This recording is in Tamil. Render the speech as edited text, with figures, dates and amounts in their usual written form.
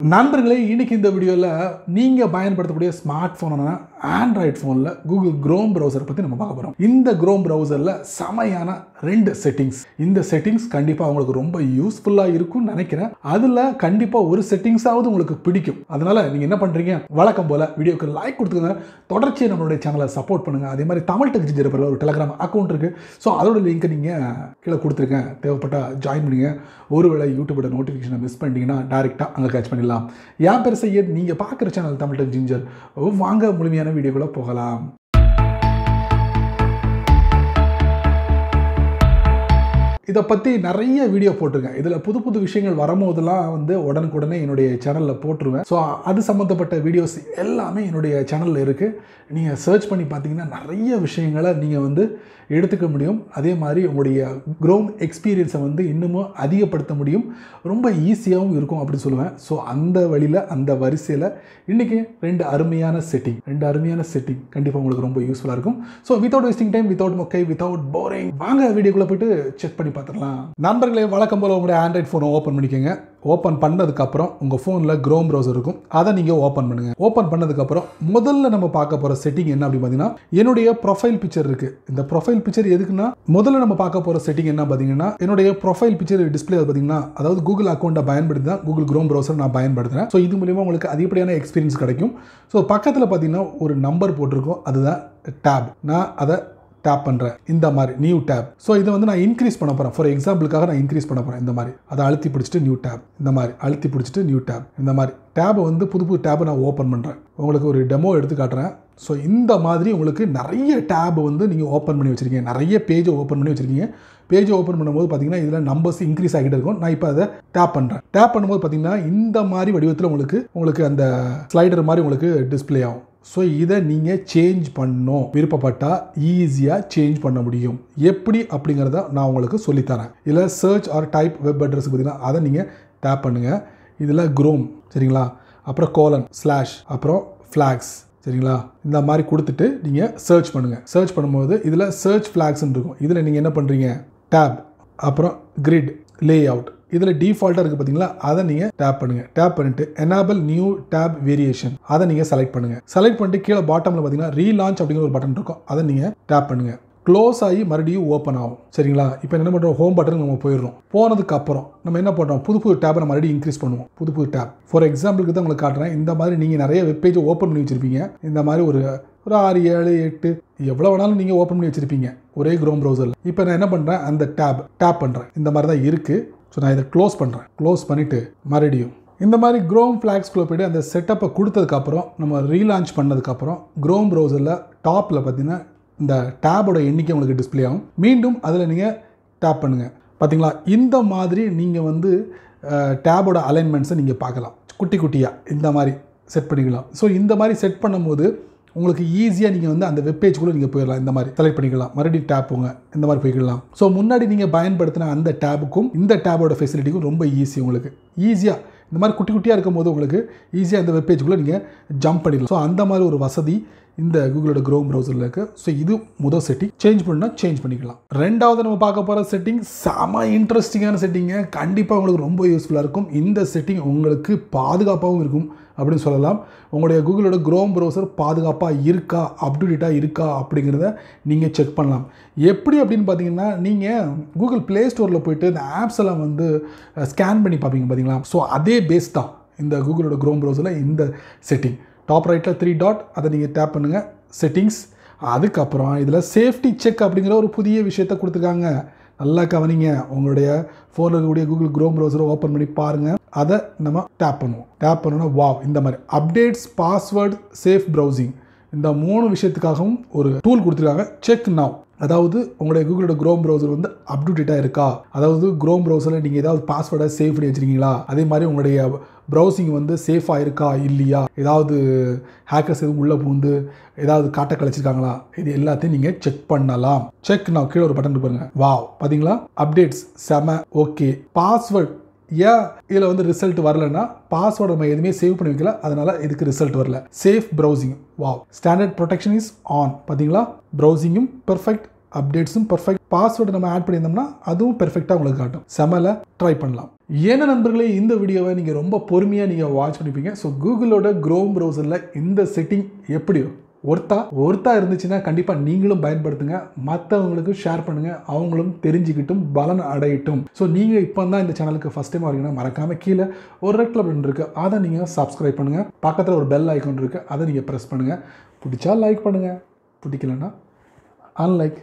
நண்பர்களே, இன்னைக்கு இந்த வீடியோல நீங்க பயன்படுத்தக்கூடிய ஸ்மார்ட் போனான ஆண்ட்ராய்டு போன்ல கூகுள் குரோம் பிரவுசர் பத்தி நம்ம பார்க்க போறோம். இந்த குரோம் பிரவுசர்ல செமையான ரெண்டு செட்டிங்ஸ். இந்த செட்டிங்ஸ் கண்டிப்பா உங்களுக்கு ரொம்ப யூஸ்ஃபுல்லா இருக்கும்னு நினைக்கிறேன். அதுல கண்டிப்பா ஒரு செட்டிங்ஸாவது உங்களுக்கு பிடிக்கும். அதனால நீங்க என்ன பண்றீங்க, வழக்கம் போல வீடியோக்கு லைக் கொடுத்துங்க, தொடர்ச்சியா நம்மளுடைய சேனலை சப்போர்ட் பண்ணுங்க. அதே மாதிரி தமிழ் டெக் ஜிஞ்சர் ஒரு டெலிகிராம் அக்கௌண்ட் இருக்கு. ஸோ அதோட லிங்க் நீங்க கீழே கொடுத்துருக்கேன், தேவைப்பட்டா ஜாயின் பண்ணுங்க. ஒருவேளை யூடியூபோட நோட்டிஃபிகேஷனை மிஸ் பண்ணிட்டீங்கன்னா டைரெக்டாக அங்கே கேட்ச் பண்ணிடலாம். என் பேர் சையத், நீங்கள் பார்க்குற சேனல் தமிழ் டெக் ஜிஞ்சர். வாங்க முழுமையான வீடியோக்குள்ளே போகலாம். இதை பற்றி நிறைய வீடியோ போட்டிருக்கேன். இதில் புது புது விஷயங்கள் வரும்போதெல்லாம் உடனுக்குடனே என்னுடைய சேனலில் போட்டுருவேன். ஸோ அது சம்மந்தப்பட்ட வீடியோஸ் எல்லாமே என்னுடைய சேனலில் இருக்குது. நீங்கள் சர்ச் பண்ணி பார்த்தீங்கன்னா நிறைய விஷயங்களை நீங்கள் எடுத்துக்க முடியும். அதே மாதிரி உங்களுடைய குரோம் எக்ஸ்பீரியன்ஸை இன்னமும் அதிகப்படுத்த முடியும். ரொம்ப ஈஸியாகவும் இருக்கும் அப்படின்னு சொல்லுவேன். ஸோ அந்த வழியில், அந்த வரிசையில் இன்றைக்கி ரெண்டு அருமையான செட்டிங் கண்டிப்பாக உங்களுக்கு ரொம்ப யூஸ்ஃபுல்லாக இருக்கும். So without wasting time, without மொக்கை, வித்தவுட் போரிங், வாங்க வீடியோக்குள்ளே போய்ட்டு செக் பண்ணி பார்த்துடலாம். நண்பர்களே, வழக்கம் போல் உங்களுடைய ஆண்ட்ராய்டு ஃபோனை ஓப்பன் பண்ணிக்கோங்க. ஓப்பன் பண்ணதுக்கப்புறம் உங்கள் ஃபோனில் குரோம் ப்ரௌசர் இருக்கும், அதை நீங்கள் ஓப்பன் பண்ணுங்கள். ஓப்பன் பண்ணதுக்கப்புறம் முதல்ல நம்ம பார்க்க போகிற செட்டிங் என்ன அப்படின்னு பார்த்தீங்கன்னா, என்னுடைய ப்ரொஃபைல் பிக்சர் இருக்குது. இந்த ப்ரொஃபைல் பிக்சர் எதுக்குன்னா, முதல்ல நம்ம பார்க்க போகிற செட்டிங் என்ன பார்த்தீங்கன்னா, என்னுடைய ப்ரொஃபைல் பிக்சர் டிஸ்பிளே பார்த்தீங்கன்னா, அதாவது கூகுள் அக்கௌண்ட்டை பயன்படுத்தி தான் கூகுள் குரோம் ப்ரௌசர் நான் பயன்படுத்துகிறேன். ஸோ இது மூலிமா உங்களுக்கு அதிகப்படியான எக்ஸ்பீரியன்ஸ் கிடைக்கும். ஸோ பக்கத்தில் பார்த்தீங்கன்னா ஒரு நம்பர் போட்டிருக்கோம், அதுதான் டேப். நான் அதை டேப் பண்ணுறேன், இந்த மாதிரி நியூ டேப். ஸோ இதை நான் இன்க்ரீஸ் பண்ண போகிறேன். ஃபார் எக்ஸாம்பிளுக்காக நான் இன்க்ரீஸ் பண்ண போகிறேன். இந்த மாதிரி அதை அழுத்தி பிடிச்சிட்டு நியூ டேப், இந்த மாதிரி அழுத்தி பிடிச்சிட்டு நியூ டேப், இந்த மாதிரி டேபை புது புது டேபை நான் ஓப்பன் பண்ணுறேன். உங்களுக்கு ஒரு டெமோ எடுத்து காட்டுறேன். ஸோ இந்த மாதிரி உங்களுக்கு நிறைய டேப் நீங்கள் ஓப்பன் பண்ணி வச்சுருக்கீங்க, நிறைய பேஜை ஓப்பன் பண்ணி வச்சுருக்கீங்க. பேஜை ஓப்பன் பண்ணும்போது பார்த்தீங்கன்னா இதில் நம்பர்ஸ் இன்க்ரீஸ் ஆகிட்டு இருக்கும். நான் இப்போ அதை டேப் பண்ணுறேன். டேப் பண்ணும்போது பார்த்தீங்கன்னா இந்த மாதிரி வடிவத்தில் உங்களுக்கு அந்த ஸ்லைடர் மாதிரி உங்களுக்கு டிஸ்பிளே ஆகும். ஸோ இதை நீங்கள் சேஞ்ச் பண்ணணும், விருப்பப்பட்டால் ஈஸியாக சேஞ்ச் பண்ண முடியும். எப்படி அப்படிங்கிறத நான் உங்களுக்கு சொல்லித்தரேன். இதில் search or type web address பார்த்தீங்கன்னா அதை நீங்கள் டேப் பண்ணுங்கள். இதில் குரோம், சரிங்களா, அப்புறம் கோலன் ஸ்லாஷ், அப்புறம் ஃப்ளாக்ஸ், சரிங்களா, இந்த மாதிரி கொடுத்துட்டு நீங்கள் சர்ச் பண்ணுங்கள். சர்ச் பண்ணும்போது இதில் சர்ச் ஃப்ளாக்ஸ்ன்னு இருக்கும். இதில் நீங்கள் என்ன பண்ணுறீங்க, டேப், அப்புறம் கிரிட், லே அவுட், இதில் டிஃபால்ட்டாக இருக்குது பார்த்தீங்களா, அதை நீங்கள் டேப் பண்ணுங்கள். டேப் பண்ணிட்டு எனேபிள் நியூ டேப் வேரியேஷன், அதை நீங்கள் செலக்ட் பண்ணுங்கள். செலக்ட் பண்ணிட்டு கீழே பாட்டமில் பார்த்தீங்கன்னா ரீலான்ச் அப்படிங்கிற ஒரு பட்டன் இருக்கும், அதை நீங்கள் டேப் பண்ணுங்கள். க்ளோஸ் ஆகி மறுபடியும் ஓப்பன் ஆகும், சரிங்களா. இப்போ என்ன பண்ணுறோம், ஹோம் பட்டனுக்கு நம்ம போயிடுறோம். போனதுக்கப்புறம் நம்ம என்ன பண்ணுறோம், புது புது டேப்பை நம்ம மறுபடியும் இன்க்ரீஸ் பண்ணுவோம். புது புது டேப், ஃபார் எக்ஸாம்பிளுக்கு தான் உங்களுக்கு காட்டுறேன். இந்த மாதிரி நீங்கள் நிறைய வெப்பேஜை ஓப்பன் பண்ணி வச்சுருப்பீங்க. இந்த மாதிரி ஒரு 6, 7, 8 எவ்வளோ வேணாலும் நீங்கள் ஓப்பன் பண்ணி வச்சுருப்பீங்க ஒரே குரோம் ப்ரௌசரில். இப்போ நான் என்ன பண்ணுறேன், அந்த டேப் பண்ணுறேன். இந்த மாதிரி தான் இருக்குது. ஸோ நான் இதை க்ளோஸ் பண்ணுறேன். க்ளோஸ் பண்ணிவிட்டு மறுபடியும் இந்த மாதிரி குரோம் ஃப்ளாக்ஸ்குள்ளே போய்ட்டு அந்த செட்டப்பை கொடுத்ததுக்கப்புறம் நம்ம ரீலான்ச் பண்ணதுக்கப்புறம் குரோம் ப்ரௌசரில் டாப்பில் பார்த்தீங்கன்னா இந்த டேபோட எண்ணிக்கை உங்களுக்கு டிஸ்பிளே ஆகும். மீண்டும் அதில் நீங்கள் டேப் பண்ணுங்கள். பார்த்தீங்களா, இந்த மாதிரி நீங்கள் டேபோட அலைன்மெண்ட்ஸை நீங்கள் பார்க்கலாம். குட்டி குட்டியாக இந்த மாதிரி செட் பண்ணிக்கலாம். ஸோ இந்த மாதிரி செட் பண்ணும்போது உங்களுக்கு ஈஸியாக நீங்கள் அந்த வெப்பேஜ்குள்ளே நீங்கள் போயிடலாம். இந்த மாதிரி செலக்ட் பண்ணிக்கலாம், மறுபடியும் டேப் போங்க, இந்த மாதிரி போய்க்கலாம். ஸோ முன்னாடி நீங்கள் பயன்படுத்தின அந்த டேபுக்கும் இந்த டேபோட ஃபெசிலிட்டிக்கும் ரொம்ப ஈஸி. உங்களுக்கு ஈஸியாக இந்த மாதிரி குட்டி குட்டியாக இருக்கும்போது உங்களுக்கு ஈஸியாக இந்த வெப்பேஜ்குள்ளே நீங்கள் ஜம்ப் பண்ணிடலாம். ஸோ அந்த மாதிரி ஒரு வசதி இந்த கூகுளோட குரோம் ப்ரௌசரில் இருக்குது. ஸோ இது முதல் செட்டிங். சேஞ்ச் பண்ணால் சேஞ்ச் பண்ணிக்கலாம். ரெண்டாவது நம்ம பார்க்க போகிற செட்டிங் செம இன்ட்ரெஸ்டிங்கான செட்டிங்க. கண்டிப்பாக உங்களுக்கு ரொம்ப யூஸ்ஃபுல்லாக இருக்கும். இந்த செட்டிங் உங்களுக்கு பாதுகாப்பாகவும் இருக்கும் அப்படின்னு சொல்லலாம். உங்களுடைய கூகுளோட குரோம் ப்ரௌசர் பாதுகாப்பாக இருக்கா, அப்டேட்டாக இருக்கா அப்படிங்கிறத நீங்கள் செக் பண்ணலாம். எப்படி அப்படின்னு பார்த்தீங்கன்னா, நீங்கள் கூகுள் ப்ளே ஸ்டோரில் போய்ட்டு இந்த ஆப்ஸ் எல்லாம் ஸ்கேன் பண்ணி பார்ப்பீங்க பார்த்தீங்களா. ஸோ அதே பேஸ் தான் இந்த கூகுளோட குரோம் ப்ரௌசரில் இந்த செட்டிங். டாப் ரைட்டில் 3 டாட், அதை நீங்கள் டேப் பண்ணுங்கள், செட்டிங்ஸ். அதுக்கப்புறம் இதில் சேஃப்டி செக் அப்படிங்கிற ஒரு புதிய விஷயத்தை கொடுத்துருக்காங்க. நல்லா கவனிங்க. உங்களுடைய ஃபோனில் இருக்கக்கூடிய கூகுள் குரோம் ப்ரௌசரை ஓப்பன் பண்ணி பாருங்கள். அதை நம்ம டேப் பண்ணுவோம். டேப் பண்ணோன்னா வாவ், இந்த மாதிரி அப்டேட்ஸ், பாஸ்வேர்டு, சேஃப் ப்ரௌசிங், இந்த 3 விஷயத்துக்காகவும் ஒரு டூல் கொடுத்துருக்காங்க. செக் நவ், அதாவது உங்களுடைய கூகுளோட குரோம் ப்ரௌசர் அப்டேட்டாக இருக்கா, அதாவது குரோம் ப்ரௌசரில் நீங்கள் ஏதாவது பாஸ்வேர்டை சேவ் பண்ணி வச்சுருக்கீங்களா, அதே மாதிரி உங்களுடைய ப்ரௌசிங் சேஃபாக இருக்கா இல்லையா, ஏதாவது ஹேக்கர்ஸ் எதுவும் உள்ளே பூந்து ஏதாவது காட்ட கழிச்சிருக்காங்களா, இது எல்லாத்தையும் நீங்கள் செக் பண்ணலாம். செக் நான் கீழே ஒரு பட்டன் பாருங்க, வாவ், பார்த்தீங்களா, அப்டேட்ஸ் செம, ஓகே. பாஸ்வேர்டு, ஏன் இதில் ரிசல்ட் வரலன்னா பாஸ்வேர்டு நம்ம எதுவுமே சேவ் பண்ணி வைக்கல, அதனால இதுக்கு ரிசல்ட் வரல. Safe browsing, wow. Standard protection is on, பார்த்தீங்களா, ப்ரௌசிங்கும் பெர்ஃபெக்ட், அப்டேட்ஸும் பர்ஃபெக்ட், பாஸ்வேர்டு நம்ம ஆட் பண்ணியிருந்தோம்னா அதுவும் பெர்ஃபெக்டாக உங்களுக்கு காட்டும். செமல ட்ரை பண்ணலாம். ஏன்னா நண்பர்களே, இந்த வீடியோவை நீங்கள் ரொம்ப பொறுமையாக நீங்கள் வாட்ச் பண்ணிப்பீங்க. ஸோ கூகுளோட க்ரோம் ப்ரௌசரில் இந்த செட்டிங் எப்படியோ ஒர்த்தா இருந்துச்சுன்னா கண்டிப்பாக நீங்களும் பயன்படுத்துங்க, மற்றவங்களுக்கு ஷேர் பண்ணுங்கள், அவங்களும் தெரிஞ்சுக்கிட்டும் பலன் அடையட்டும். ஸோ நீங்கள் இப்போ தான் இந்த சேனலுக்கு ஃபஸ்ட் டைம் வரீங்கன்னா மறக்காமல் கீழே ஒரு ரெட் கலர் பட்டன் இருக்குது, அதை நீங்கள் சப்ஸ்கிரைப் பண்ணுங்கள். பக்கத்தில் ஒரு பெல் ஐக்கான் இருக்குது, அதை நீங்கள் ப்ரெஸ் பண்ணுங்கள். பிடிச்சா லைக் பண்ணுங்கள், பிடிக்கலன்னா அன்லைக்.